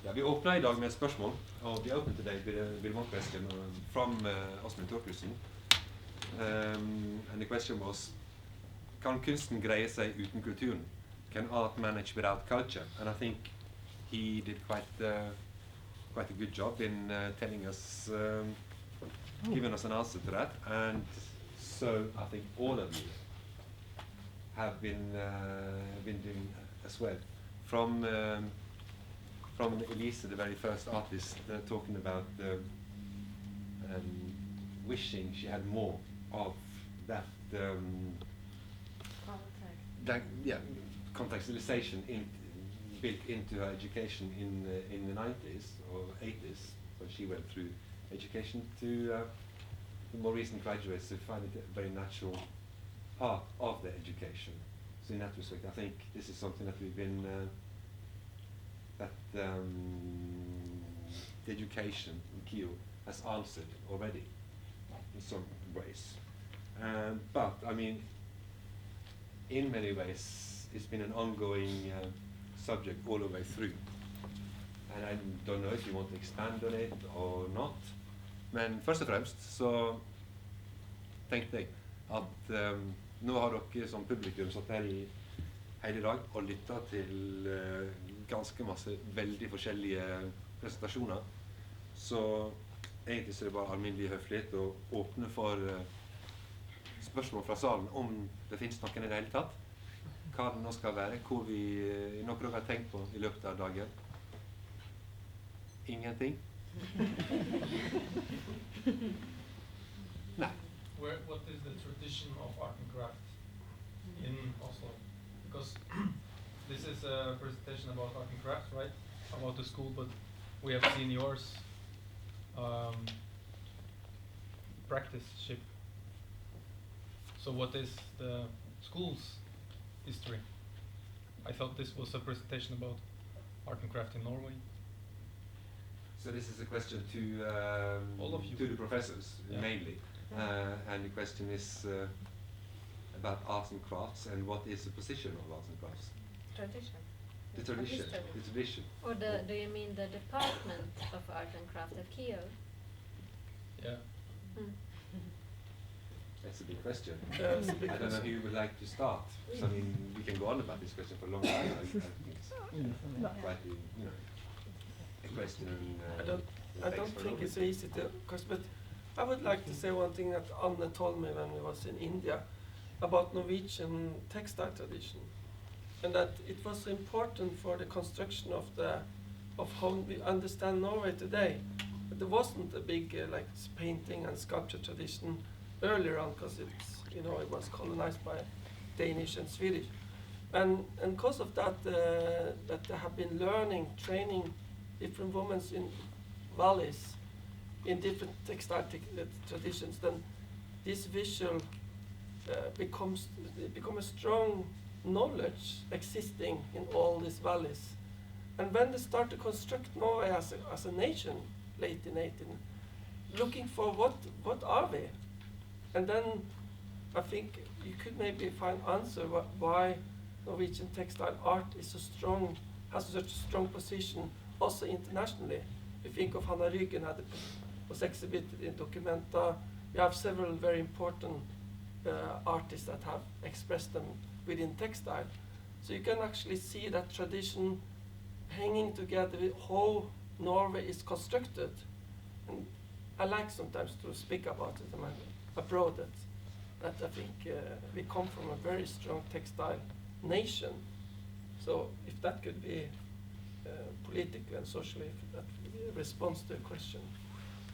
Ja, vi åpner I dag med et spørsmål, og vi åpner til deg, Bill one question from Åsmund Torkelsen. And the question was, kan kunsten greie seg uten kulturen? Can art manage without culture? And I think he did quite a good job in telling us, giving us an answer to that. And so I think all of you have been doing as well. From Elise, the very first artist, talking about wishing she had more of that, contextualization built into her education in the 90s or 80s, when she went through education, to the more recent graduates who find it a very natural part of their education. So in that respect, I think this is something that we've been the education in KIO has answered already in some ways. But I mean, in many ways, it's been an ongoing subject all the way through. And I don't know if you want to expand on it or not. Men først og fremst så tenkte jeg at nå har dere som publikum satt her I hele dag og lyttet til ganske masse veldig forskjellige presentasjoner. Så egentlig så det bare alminnelig høflighet å åpne for spørsmål fra salen om det finnes noen I det hele tatt. Hva det nå skal være, hvor vi noe dere har tenkt på I løpet av dagen. Ingenting? Nei. What is the tradition of art and craft in Oslo? Because this is a presentation about art and craft, right? About the school, but we have seen yours practiceship. So what is the school's history? I thought this was a presentation about art and craft in Norway. So this is a question to all of you, to the professors mainly, and the question is about arts and crafts and what is the position of arts and crafts? Tradition. The tradition. The tradition. Or do you mean the department of art and craft at KIO? Yeah. That's a big question. I don't know who would like to start. So, I mean, we can go on about this question for a long time. I think it's quite a question. I don't think it's so easy to, but I would like to say one thing that Anne told me when we was in India about Norwegian textile tradition, and that it was important for the construction of how we understand Norway today. But there wasn't a big like painting and sculpture tradition earlier on, because it's it was colonized by Danish and Swedish, and because of that that they have been training different women in valleys in different textile traditions, then this visual become a strong knowledge existing in all these valleys. And when they start to construct Norway as a nation, late in 18, looking for what are we? And then I think you could maybe find answer why Norwegian textile art is so strong, has such a strong position also internationally. You think of Hanna Rügen was exhibited in Documenta. We have several very important artists that have expressed them within textile. So you can actually see that tradition hanging together with how Norway is constructed. And I like sometimes to speak about it abroad, that I think we come from a very strong textile nation. So if that could be politically and socially, that responds to the question.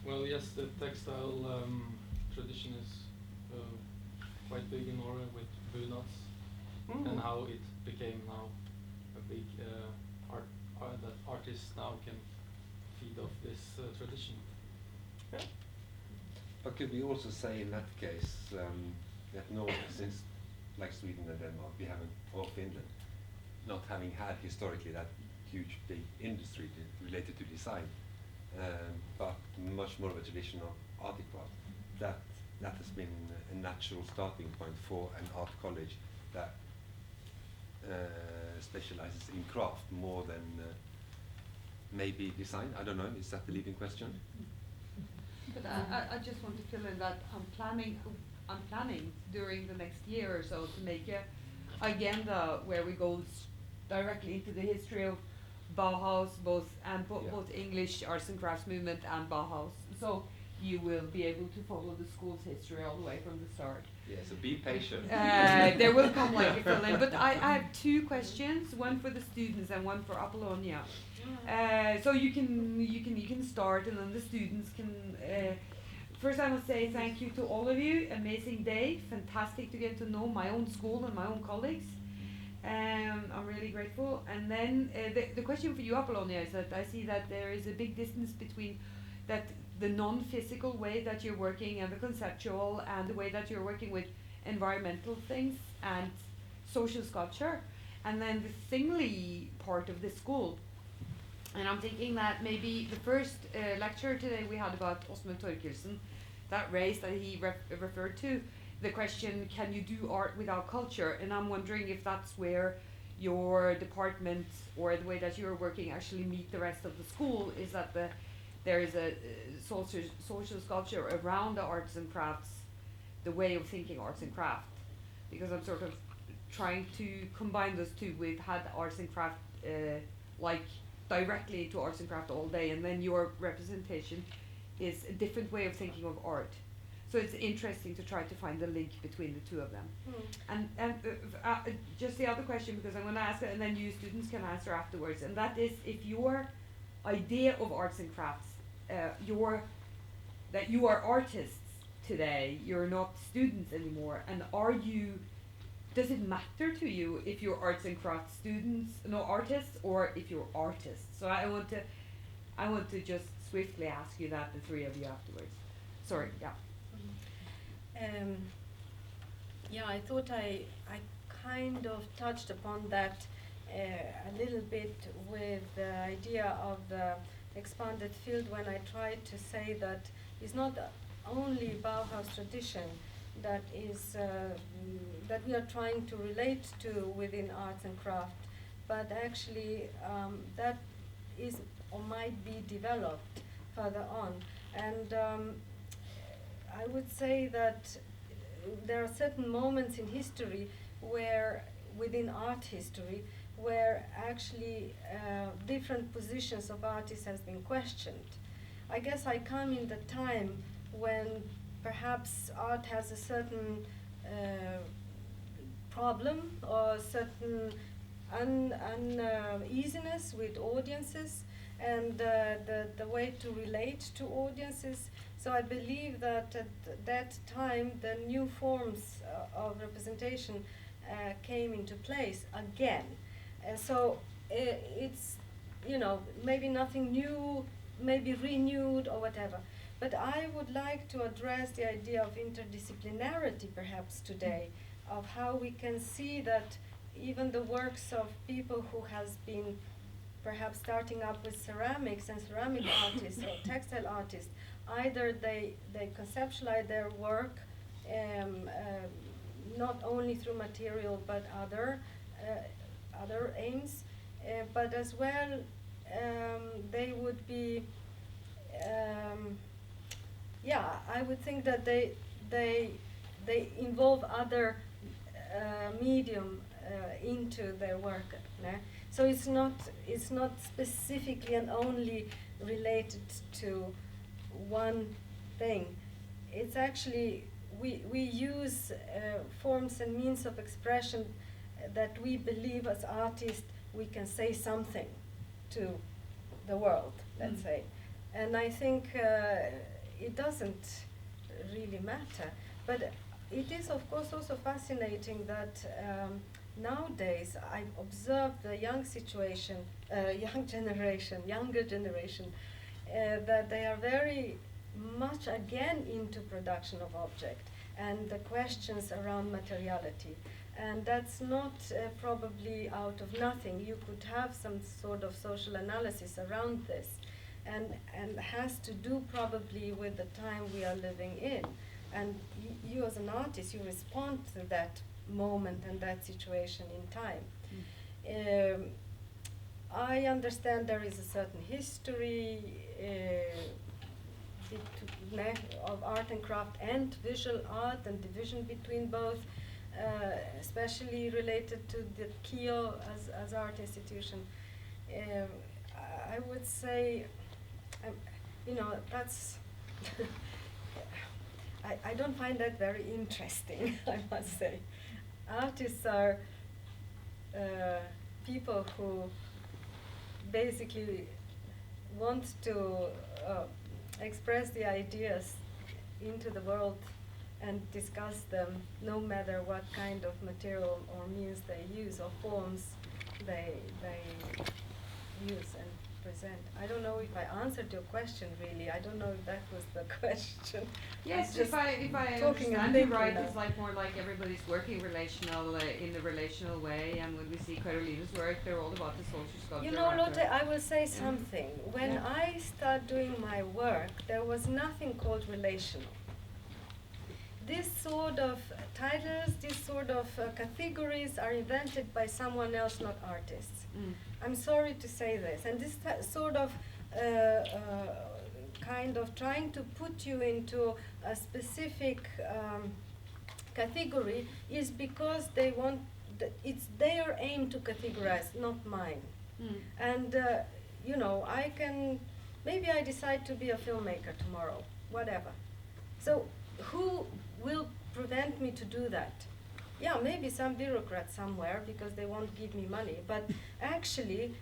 Well, yes, the textile tradition is quite big in Norway with bunads, and how it became now a big art that artists now can feed off this tradition. Yeah. But could we also say in that case that Norway, since like Sweden and Denmark, we haven't, or Finland, not having had historically that huge big industry related to design, but much more of a tradition of art and craft, that has been a natural starting point for an art college that specializes in craft more than maybe design. I don't know. Is that the leading question? But I just want to fill in that I'm planning during the next year or so to make a agenda where we go directly into the history of Bauhaus, both English arts and crafts movement and Bauhaus. So you will be able to follow the school's history all the way from the start. Yeah, so be patient. There will come like a fill in. But I have two questions, one for the students and one for Apollonia. So you can start, and then the students can. First, I must say thank you to all of you. Amazing day, fantastic to get to know my own school and my own colleagues. I'm really grateful. And then the question for you, Apollonia, is that I see that there is a big distance between that the non-physical way that you're working and the conceptual and the way that you're working with environmental things and social sculpture, and then the thingly part of the school. And I'm thinking that maybe the first lecture today we had about Åsmund Torkelsen, that race that he referred to, the question, can you do art without culture? And I'm wondering if that's where your department or the way that you're working actually meet the rest of the school, is that there is a social sculpture around the arts and crafts, the way of thinking arts and craft. Because I'm sort of trying to combine those two. We've had arts and craft like directly to arts and craft all day, and then your representation is a different way of thinking of art. So it's interesting to try to find the link between the two of them. And just the other question, because I'm going to ask it, and then you students can answer afterwards, and that is, if your idea of arts and crafts, that you are artists today, you're not students anymore, and does it matter to you if you're arts and crafts students, no artists, or if you're artists? So I want to just swiftly ask you that, the three of you afterwards. Sorry, yeah. Yeah, I thought I kind of touched upon that a little bit with the idea of the expanded field when I tried to say that it's not only Bauhaus tradition that is that we are trying to relate to within arts and craft, but actually that is or might be developed further on. And I would say that there are certain moments in history where, within art history, where actually different positions of artists has been questioned. I guess I come in the time when perhaps art has a certain problem or certain uneasiness with audiences and the way to relate to audiences. So I believe that at that time the new forms of representation came into place again. And so it's, maybe nothing new, maybe renewed or whatever. But I would like to address the idea of interdisciplinarity perhaps today, of how we can see that even the works of people who has been perhaps starting up with ceramics and ceramic artists or textile artists, either they conceptualize their work not only through material but other aims, but as well they would be I would think that they involve other medium into their work. So it's not specifically and only related to one thing. It's actually we use forms and means of expression that we believe as artists we can say something to the world, let's say. And I think it doesn't really matter. But it is, of course, also fascinating that nowadays I observe the younger generation, that they are very much again into production of object and the questions around materiality. And that's not probably out of nothing. You could have some sort of social analysis around this, and has to do probably with the time we are living in. And you as an artist, you respond to that moment and that situation in time. I understand there is a certain history of art and craft and visual art and division between both, especially related to the KIO as art institution. I would say, that's I don't find that very interesting, I must say. Artists are people who basically want to express the ideas into the world and discuss them, no matter what kind of material or means they use or forms they use and present. I don't know if I answered your question really. I don't know if that was the question. Yes, Just if I talking and understand you thinking right, now. it's like more like everybody's working relational in a relational way, and when we see Carolina's work, they're all about the social sculpture. You know, art. Lotte, I will say something. When Yeah. I started doing my work, there was nothing called relational. This sort of titles, this sort of categories are invented by someone else, not artists. Mm. I'm sorry to say this. And this sort of kind of trying to put you into a specific category is because they want, it's their aim to categorize, not mine. Mm. And, I can, maybe I decide to be a filmmaker tomorrow, whatever. So who will prevent me to do that? Yeah, maybe some bureaucrat somewhere because they won't give me money. But actually,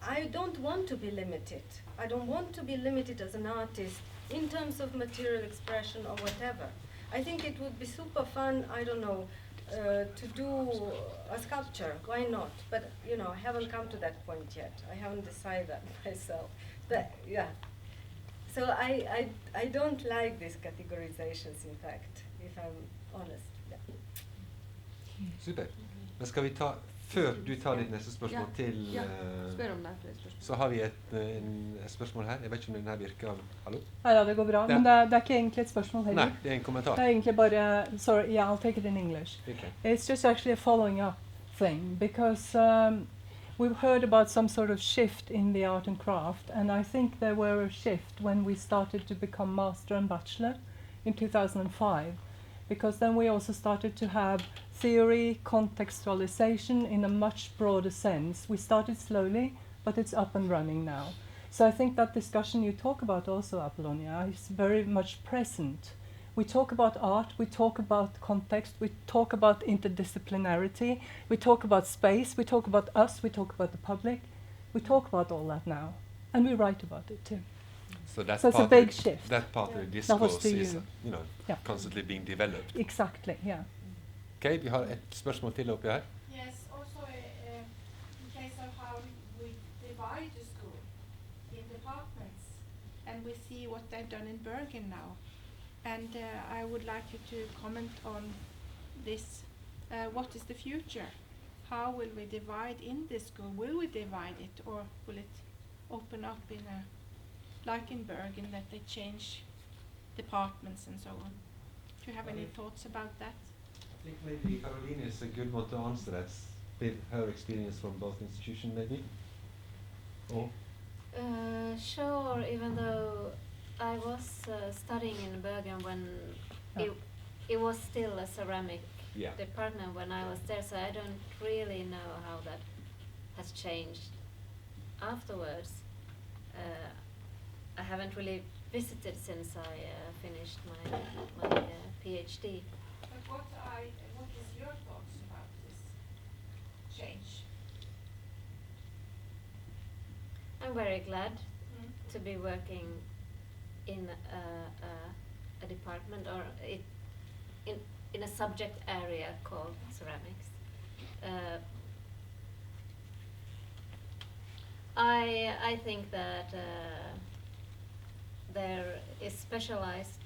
I don't want to be limited. I don't want to be limited as an artist in terms of material expression or whatever. I think it would be super fun, I don't know, to do a sculpture. Why not? But, I haven't come to that point yet. I haven't decided that myself. But, yeah. So I don't like these categorizations, in fact, if I'm honest. Yeah. Super. Men skal vi ta, før du tar ditt neste spørsmål til, Spør om det er flere spørsmål. så har vi et spørsmål her. Jeg vet ikke om den her virker. Hallo? Ja, det går bra, Ja. men det er ikke egentlig et spørsmål heller. Nei, det er en kommentar. Det er egentlig bare, sorry, yeah, I'll take it in English. Okay. It's just actually a following up thing, because we've heard about some sort of shift in the art and craft, and I think there were a shift when we started to become master and bachelor in 2005, because then we also started to have theory, contextualization in a much broader sense. We started slowly, but it's up and running now. So I think that discussion you talk about also, Apollonia, is very much present. We talk about art, we talk about context, we talk about interdisciplinarity, we talk about space, we talk about us, we talk about the public. We talk about all that now, and we write about it too. So that So it's a part big of, shift. that part of the That was discourse to is, you. Yeah. constantly being developed. Exactly, yeah. Ok, vi har et spørsmål til oppi her. Yes, also in case of how we divide the school in departments, and we see what they've done in Bergen now. And I would like you to comment on this. What is the future? How will we divide in this school? Will we divide it, or will it open up in a, like in Bergen, that they change departments and so on? Do you have any thoughts about that? I think maybe Caroline is a good one to answer that with her experience from both institutions, maybe. Or Sure, even though I was studying in Bergen when it was still a ceramic department when I was there, so I don't really know how that has changed afterwards. I haven't really visited since I finished my PhD. But what is your thoughts about this change? I'm very glad to be working in a department or in a subject area called ceramics. I think that there is specialized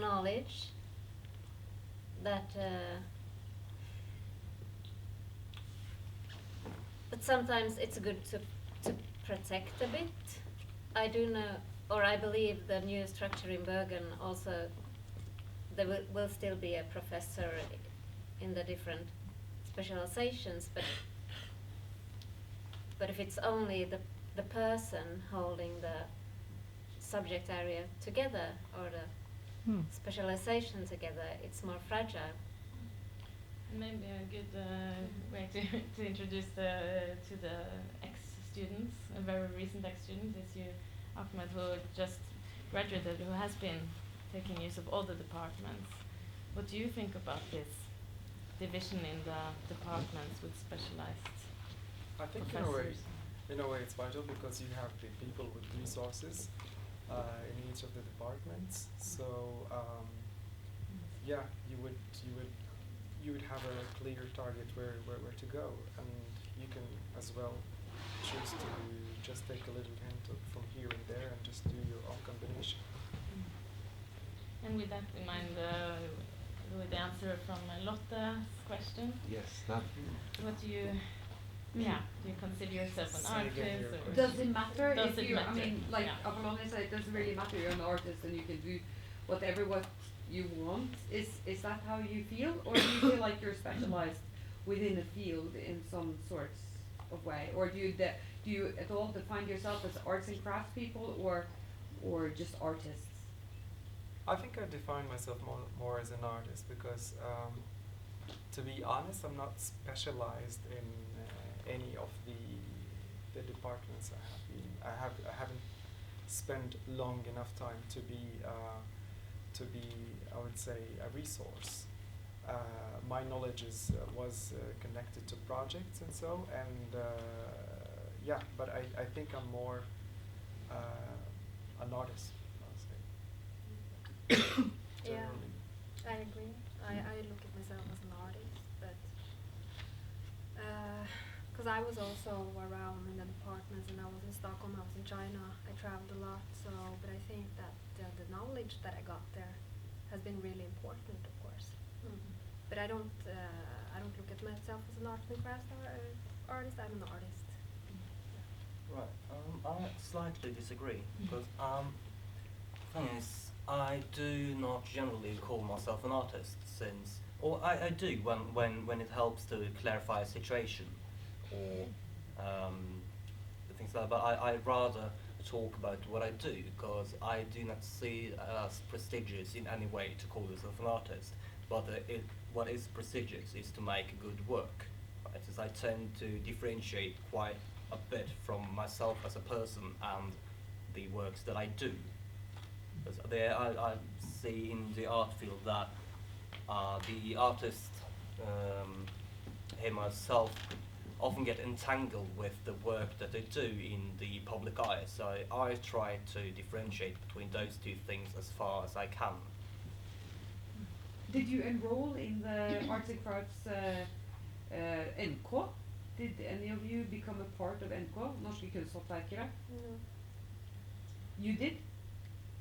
knowledge that but sometimes it's good to protect a bit. I do know, or I believe the new structure in Bergen also, there will still be a professor in the different specializations, but But if it's only the person holding the subject area together or the specialization together, it's more fragile. Maybe a good way to introduce to the ex-students, a very recent ex-student, is you, Ahmed, who just graduated, who has been taking use of all the departments. What do you think about this division in the departments with specialized I think professors? in a way it's vital because you have the people with resources in each of the departments. So yeah, you would have a clear target where to go, and you can as well choose to just take a little hint from here and there and just do your own combination. And with that in mind, with the answer from Lotte's question, Yes, that. what do you, do you consider yourself an Say again artist? your Or Does it matter Does if it you? I matter? mean, like Yeah. Apollonia said, it doesn't really matter. You're an artist and you can do whatever what you want. Is that how you feel, or do you feel like you're specialized within a field in some sorts of way, or do you at all define yourself as arts and crafts people, or just artists? I think I define myself more as an artist because, to be honest, I'm not specialized in any of the departments I have been. I haven't spent long enough time to be I would say a resource. My knowledge was connected to projects and so, and yeah, but I think I'm more an artist, I'll say. Yeah, Generally. I agree. I look at myself as an artist, but because I was also around in the departments, and I was in Stockholm, I was in China, I traveled a lot. So, but I think that the knowledge that I got there has been really important, of course. But I don't look at myself as an art and crafts artist. I'm an artist. Right. I slightly disagree because thing is, I do not generally call myself an artist, since, or I do when it helps to clarify a situation or things like that. But I rather talk about what I do, because I do not see it as prestigious in any way to call yourself an artist. But what is prestigious is to make good work. Right? As I tend to differentiate quite a bit from myself as a person and the works that I do. Because there I see in the art field that the artist, him myself, often get entangled with the work that they do in the public eye. So I try to differentiate between those two things as far as I can. Did you enroll in the arts and crafts NK? Did any of you become a part of NK, Norske Kunsthåndverkere? No. You did?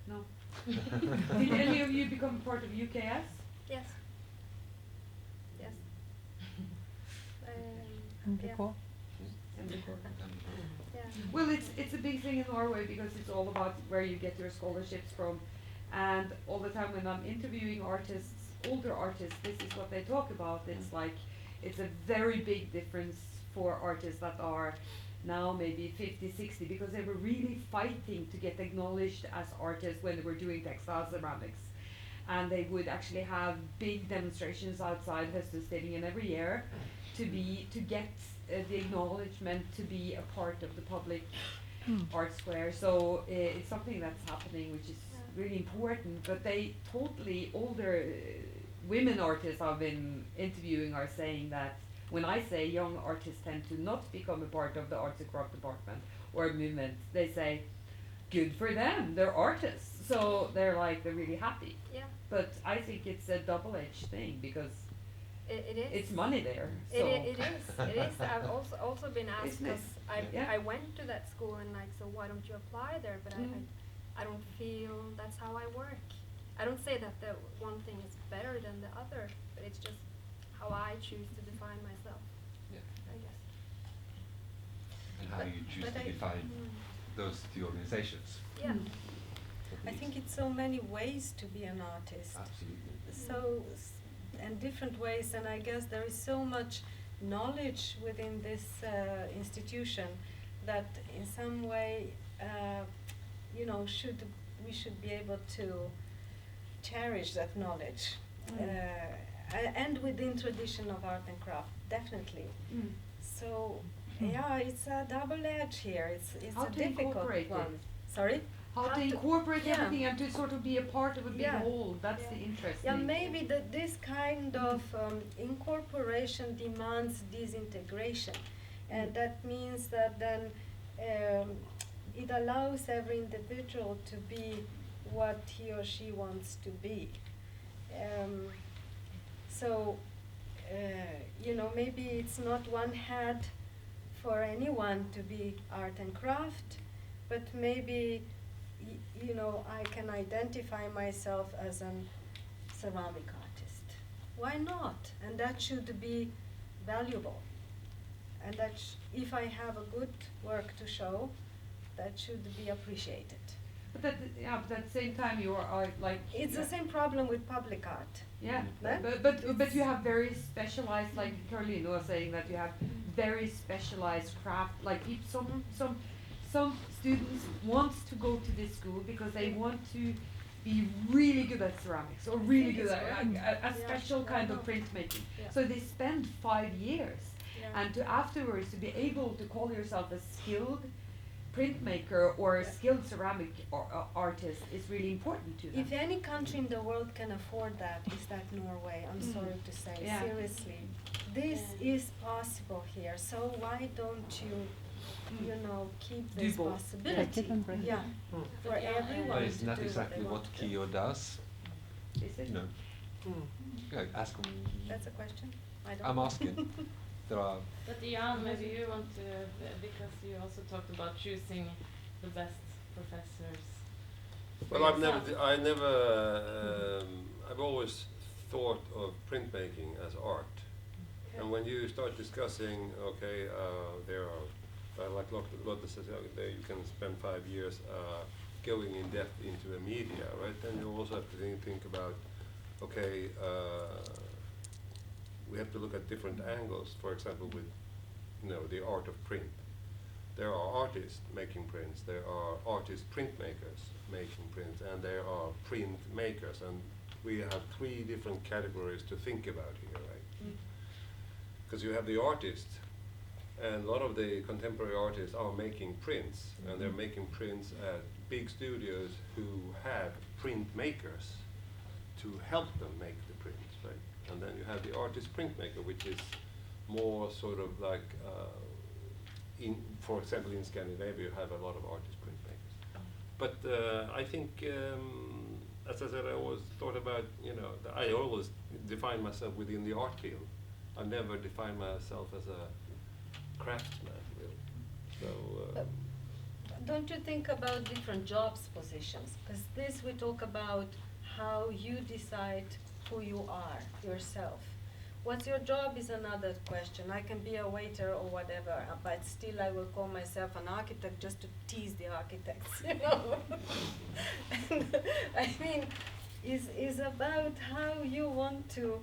No. Did any of you become part of UKS? Yes. Yes. And yeah. before? Yeah. Well, it's a big thing in Norway because it's all about where you get your scholarships from, and all the time when I'm interviewing artists, older artists, this is what they talk about. It's like it's a very big difference for artists that are now maybe 50, 60, because they were really fighting to get acknowledged as artists when they were doing textile ceramics. And they would actually have big demonstrations outside Höstutställningen every year to get the acknowledgement to be a part of the public art square. So it's something that's happening, which is really important. But they totally, older women artists I've been interviewing are saying that when I say young artists tend to not become a part of the arts and craft department or movement, they say, good for them, they're artists. So they're really happy. Yeah. But I think it's a double-edged thing because It is. it's money there. So It is. I've also been asked, Isn't it? because Yeah. I went to that school and so why don't you apply there? But I don't feel that's how I work. I don't say that the one thing is better than the other, but it's just how I choose to define myself. Yeah. I guess. And how you choose But to define those two organizations. Yeah. At I think least. it's so many ways to be an artist. Absolutely. And different ways, and I guess there is so much knowledge within this institution that in some way, you know, we should be able to cherish that knowledge. And within tradition of art and craft, definitely. So, yeah, it's a double edge here. It's How a to difficult incorporate one. it? Sorry? How to incorporate yeah. everything and to sort of be a part of a big Yeah. whole. That's Yeah. the interesting. Yeah, maybe this kind of incorporation demands disintegration. And that means that then it allows every individual to be what he or she wants to be. So, you know, maybe it's not one hat for anyone to be art and craft, but maybe, you know, I can identify myself as a ceramic artist. Why not? And that should be valuable. And that if I have a good work to show, that should be appreciated. But at the same time, you are like. It's the same problem with public art. Yeah, Right? but you have very specialized, like Caroline was saying, that you have very specialized craft. Like some students want to go to this school because they want to be really good at ceramics or really good at a special kind of printmaking. Yeah. So they spend 5 years, Yeah. and to afterwards to be able to call yourself a skilled printmaker or a skilled ceramic artist is really important to them. If any country in the world can afford that, is that Norway? I'm sorry to say, Yeah. seriously. This is possible here, so why don't you, you know, keep this both. possibility? Take it and bring it. Yeah, for everyone But to isn't that do exactly what what they want to do. Kio does? Is it? You know, ask them. That's a question? I don't I'm know. asking. There are. But Jan, maybe you want to, because you also talked about choosing the best professors. Well, I've always thought of printmaking as art. And when you start discussing, okay, there are, like Lotte says, there you can spend 5 years going in depth into a media, right? Then you also have to think about, okay, we have to look at different angles. For example, with, you know, the art of print. There are artists making prints, there are artist printmakers making prints, and there are print makers. And we have 3 different categories to think about here, right? Because you have the artists, and a lot of the contemporary artists are making prints, and they're making prints at big studios who have print makers to help them make the prints, right? And then you have the artist printmaker, which is more sort of like, for example, in Scandinavia, you have a lot of artist printmakers. But I think, as I said, I always thought about, you know, I always define myself within the art field. I never define myself as a craftsman, really. So. Don't you think about different jobs positions? Because this we talk about how you decide who you are yourself. What's your job is another question. I can be a waiter or whatever, but still I will call myself an architect just to tease the architects, you know. I mean, is about how you want to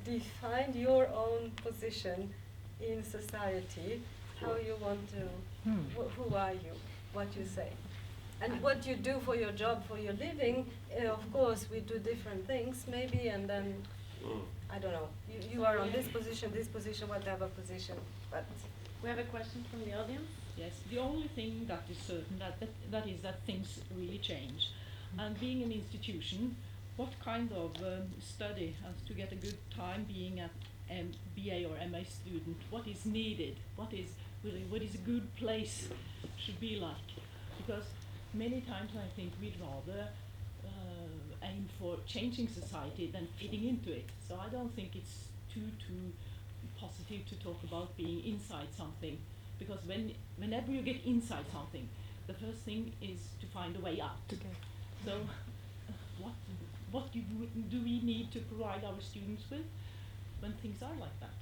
define your own position in society, how you want to, who are you, what you say. And what you do for your job, for your living, of course, we do different things, maybe, and then, I don't know, you are on this position, whatever position, but. We have a question from the audience. Yes, the only thing that is certain, that is that things really change. And being an institution, what kind of study to get a good time being a BA or MA student, what is needed? What is a good place should be like? Because many times I think we'd rather aim for changing society than fitting into it. So I don't think it's too positive to talk about being inside something, because whenever you get inside something, the first thing is to find a way out. Okay. So what do we need to provide our students with when things are like that?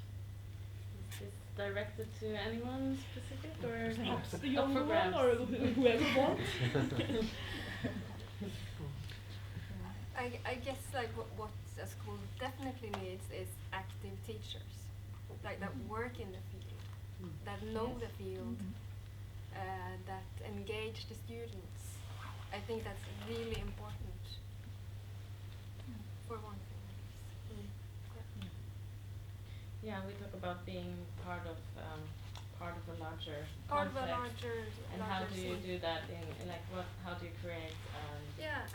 Is this directed to anyone specific, or Perhaps the a young one program? or whoever wants. I guess like what a school definitely needs is active teachers. like that work in the field, that know the field, that engage the students. I think that's really important for one thing. Yeah, we talk about being part of a larger Part of a context. larger And how do you scene. do that in like what? How do you create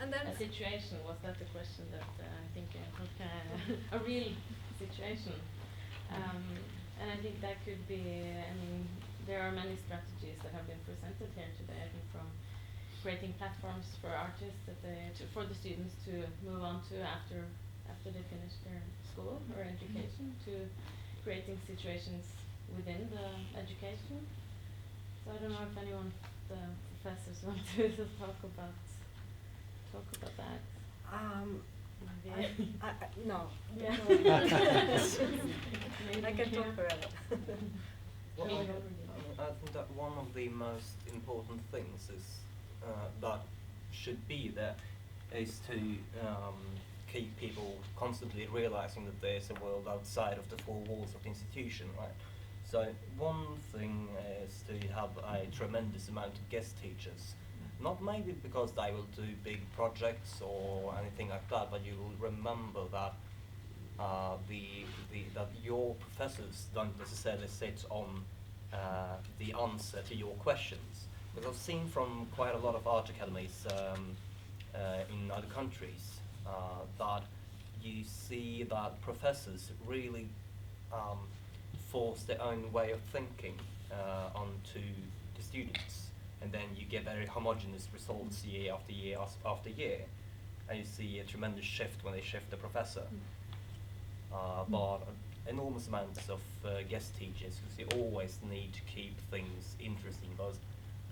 and then a situation? Was that the question that I think a real situation? And I think that could be. I mean, there are many strategies that have been presented here today. I think from creating platforms for artists that for the students to move on to after they finish their school or education, to creating situations within the education. So I don't know if anyone of the professors want to talk about that. No. Yeah. I can talk forever. Well, I think that one of the most important things is that should be there is to keep people constantly realizing that there's a world outside of the four walls of the institution, right? So one thing is to have a tremendous amount of guest teachers. Not maybe because they will do big projects or anything like that, but you will remember that that your professors don't necessarily sit on the answer to your questions. Because I've seen from quite a lot of art academies in other countries that you see that professors really force their own way of thinking onto the students, and then you get very homogeneous results year after year after year, and you see a tremendous shift when they shift the professor. But enormous amounts of guest teachers, because you always need to keep things interesting, because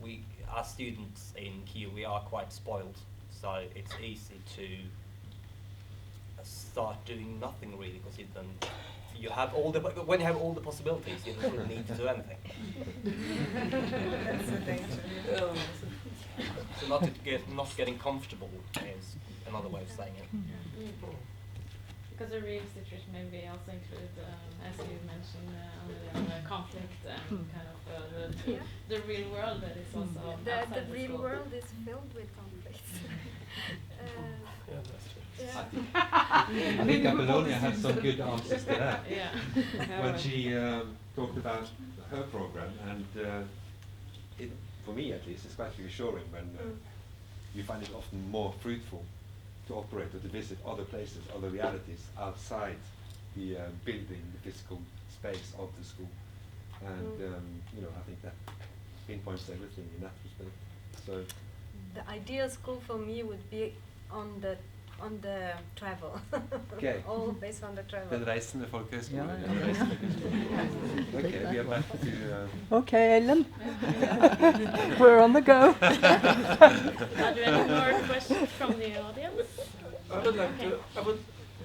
we, as students in Q, we are quite spoiled, so it's easy to start doing nothing really, because you have all the when you have all the possibilities, you don't really need to do anything. That's the danger. So not getting comfortable is another way of saying it. Because a real situation maybe also include, as you mentioned, conflict and kind of the real world that is also the outside real school. world is filled with conflicts. Yeah, that's true. I think Apollonia had some good answers to that. Yeah. When she talked about her program, and it, for me at least, it's quite reassuring when you find it often more fruitful to operate or to visit other places, other realities outside the building, the physical space of the school. And I think that pinpoints everything in that respect. So The ideal school for me would be on the travel. Okay. All based on the travel. Den reisende folkehøyskole. Ja, Den reisende folkehøyskole. Okay, we are back to Okay, Ellen. We're on the go. Are there any more questions from the audience? I would like to.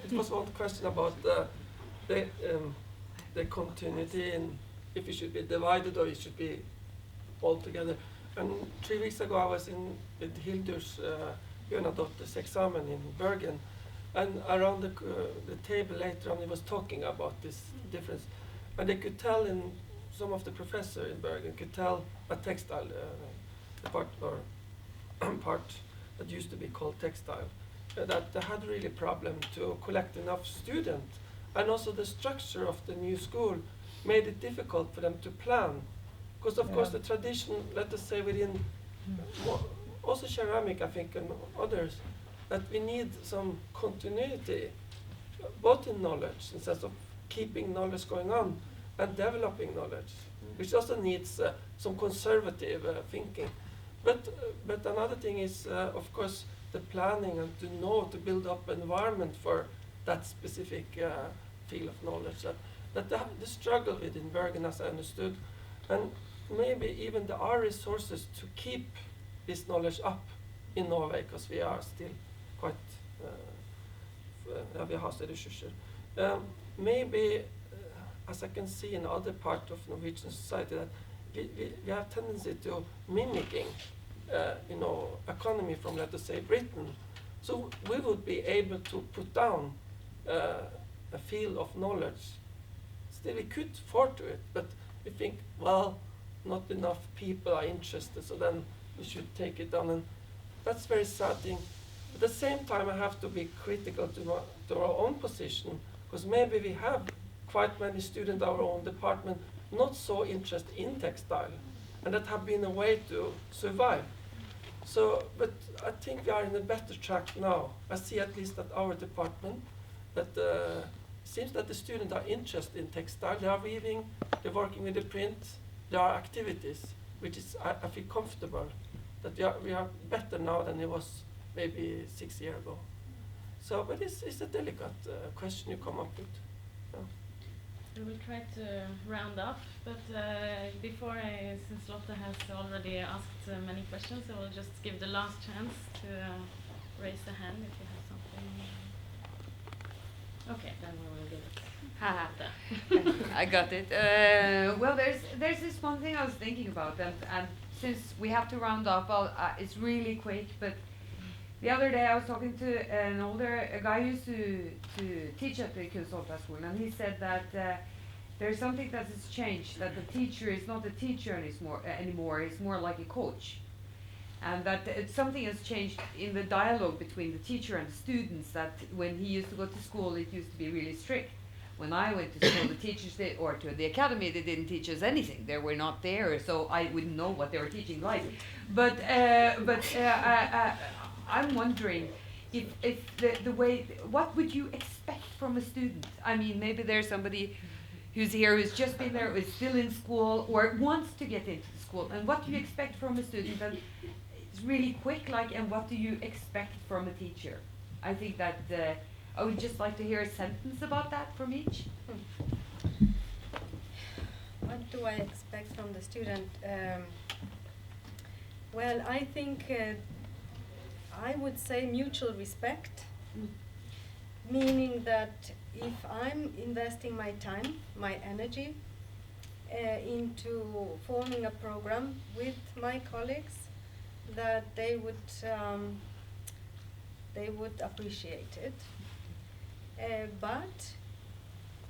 It was one question about the continuity and if it should be divided or it should be all together. And 3 weeks ago, I was with Hildur's Bjørnadotter's examen in Bergen, and around the table later on, he was talking about this difference, and they could tell some of the professors in Bergen could tell a textile part that used to be called textile, that they had really problem to collect enough students, and also the structure of the new school made it difficult for them to plan, because of course the tradition, let us say within also ceramic, I think, and others, that we need some continuity, both in knowledge, in sense of keeping knowledge going on, and developing knowledge, which also needs some conservative thinking. But another thing is, of course, the planning and to know to build up an environment for that specific field of knowledge. That the struggle within Bergen, as I understood, and maybe even there are resources to keep this knowledge up in Norway, because we are still quite, vi har større ressurser. Maybe, as I can see in other part of Norwegian society, that we have tendency to mimicking, economy from, let us say, Britain. So we would be able to put down a field of knowledge still we could afford to it, but we think, well, not enough people are interested, so then we should take it down, and that's very sad thing. At the same time, I have to be critical to our own position, because maybe we have quite many students in our own department not so interested in textile, and that have been a way to survive. So, but I think we are in a better track now. I see at least at our department that seems that the students are interested in textile. They are weaving, they're working with the print. There are activities, which is I feel comfortable that we are better now than it was maybe 6 years ago. So, but it's a delicate question you come up with. We will try to round up, but before since Lotte has already asked many questions, I will just give the last chance to raise the hand if you have something. Okay, then we will give it. I got it. Well, there's this one thing I was thinking about, and since we have to round up, it's really quick, but the other day I was talking to a guy who used to teach at the Kunstnerforbundet, and he said that there's something that has changed, that the teacher is not a teacher anymore, he's more like a coach. And that something has changed in the dialogue between the teacher and the students, that when he used to go to school, it used to be really strict. When I went to school, the teachers or to the academy, they didn't teach us anything. They were not there, so I wouldn't know what they were teaching like. But I'm wondering if the way, what would you expect from a student? I mean, maybe there's somebody who's here, who's just been there, who's still in school, or wants to get into the school. And what do you expect from a student? And it's really quick, and what do you expect from a teacher? I think that I would just like to hear a sentence about that from each. What do I expect from the student? Well, I think I would say mutual respect, meaning that if I'm investing my time, my energy into forming a program with my colleagues, that they would appreciate it. But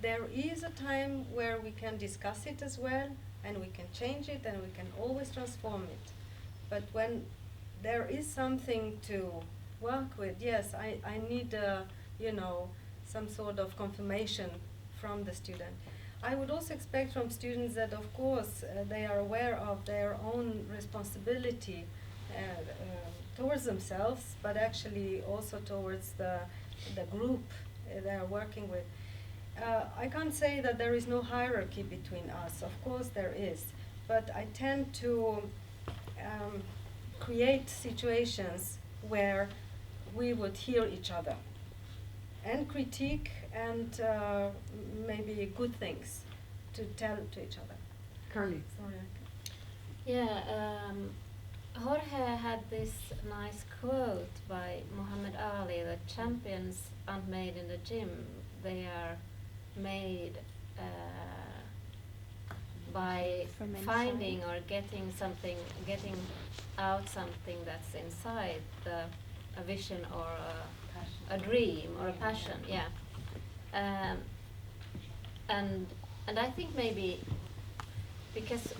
there is a time where we can discuss it as well, and we can change it, and we can always transform it. But when there is something to work with, yes, I need some sort of confirmation from the student. I would also expect from students that, of course, they are aware of their own responsibility towards themselves, but actually also towards the group they are working with. I can't say that there is no hierarchy between us. Of course there is, but I tend to create situations where we would hear each other and critique and maybe good things to tell to each other. Carly. Sorry. Yeah, Jorge had this nice quote by Muhammad Ali that champions aren't made in the gym, they are made by finding or getting out something that's inside, a vision or a dream or a passion, yeah. And I think maybe because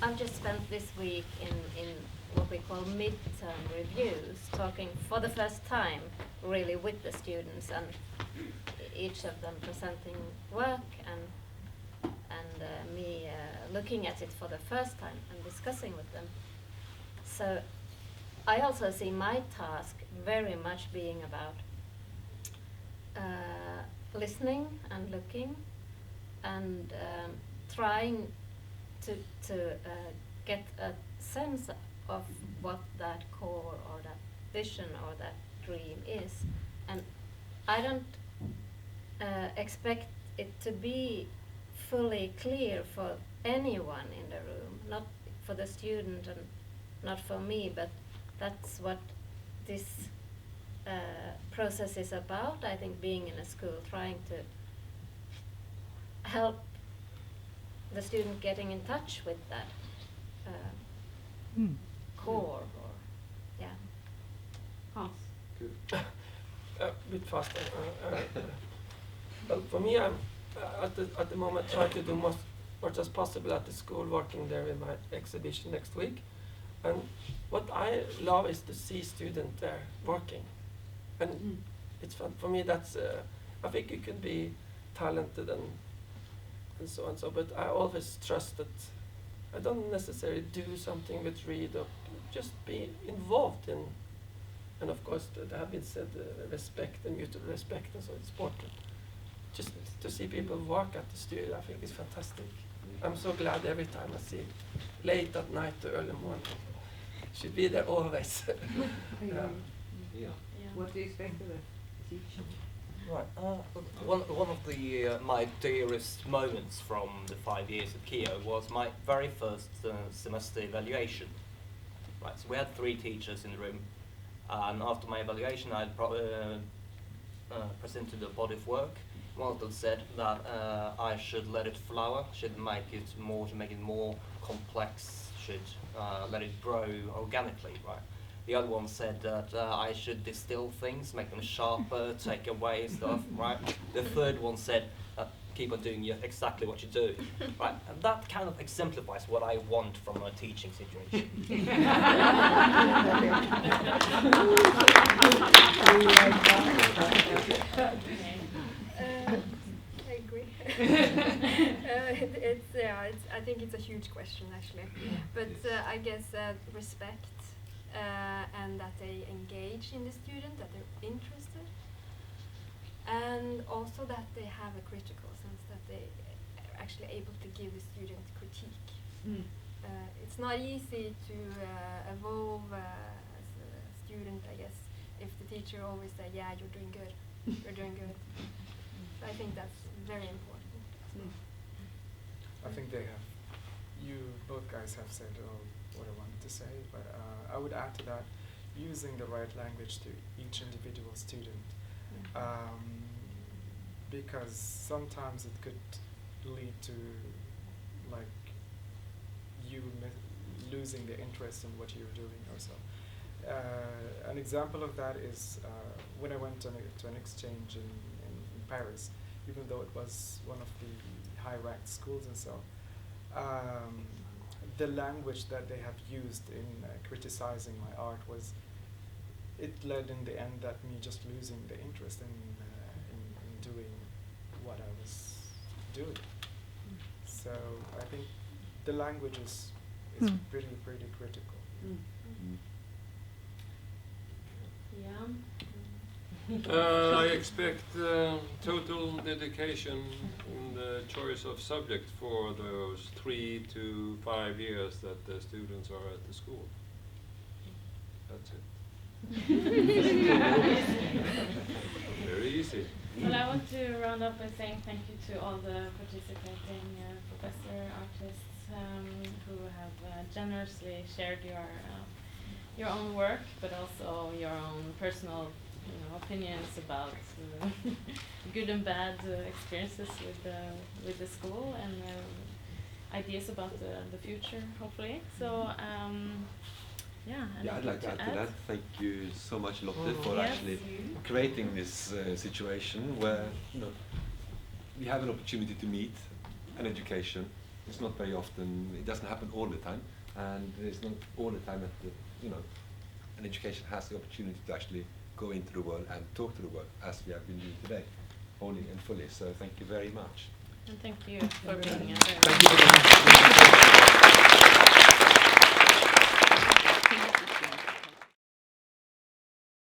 I've just spent this week in what we call midterm reviews, talking for the first time really with the students, and each of them presenting work and me looking at it for the first time and discussing with them. So I also see my task very much being about listening and looking and trying to get a sense of what that core or that vision or that dream is. And I don't expect it to be fully clear for anyone in the room, not for the student and not for me, but that's what this process is about. I think being in a school, trying to help the student getting in touch with that core, or yeah. Hans. A bit faster. Well, for me, at the moment try to do much as possible at the school, working there with my exhibition next week. And what I love is to see students there working. And it's fun. For me, that's, I think you can be talented and so on, so, but I always trust that I don't necessarily do something with read or just be involved in, and of course, there have been said respect and mutual respect, and so it's important. Just to see people work at the studio, I think is fantastic. I'm so glad every time I see it, late at night to early morning. Should be there always. Yeah. What do you expect of it? Teaching? Right. One of the my dearest moments from the 5 years at KEO was my very first semester evaluation. Right. So we had 3 teachers in the room, and after my evaluation, I presented a body of work. One of them said that I should let it flower, should make it more complex, should let it grow organically, right? The other one said that I should distill things, make them sharper, take away stuff, right? The third one said, keep on doing exactly what you do, right? And that kind of exemplifies what I want from a teaching situation. I agree. I think it's a huge question actually, but I guess respect and that they engage in the student, that they're interested, and also that they have a critical sense, that they are actually able to give the student critique. It's not easy to evolve as a student, I guess, if the teacher always says, yeah, you're doing good, you're doing good. So I think that's very important. I think they have, you both guys have said what I wanted to say, but I would add to that, using the right language to each individual student, because sometimes it could lead to like you losing the interest in what you're doing or so. An example of that is when I went to an exchange in Paris, even though it was one of the high-ranked schools and so, the language that they have used in criticizing my art it led in the end that me just losing the interest in doing what I was doing. So I think the language is pretty critical. Yeah. I expect total dedication in the choice of subject for those 3 to 5 years that the students are at the school. That's it. Very easy. Well, I want to round up by saying thank you to all the participating professor artists who have generously shared your own work, but also your own personal opinions about good and bad experiences with the school and ideas about the future, hopefully. So, yeah. I'd like to add to that. Thank you so much, Lotte, for actually creating this situation where we have an opportunity to meet an education. It's not very often. It doesn't happen all the time, and it's not all the time that an education has the opportunity to actually go into the world and talk to the world as we have been doing today, wholly and fully. So thank you very much. And thank you for being here. Thank you very much.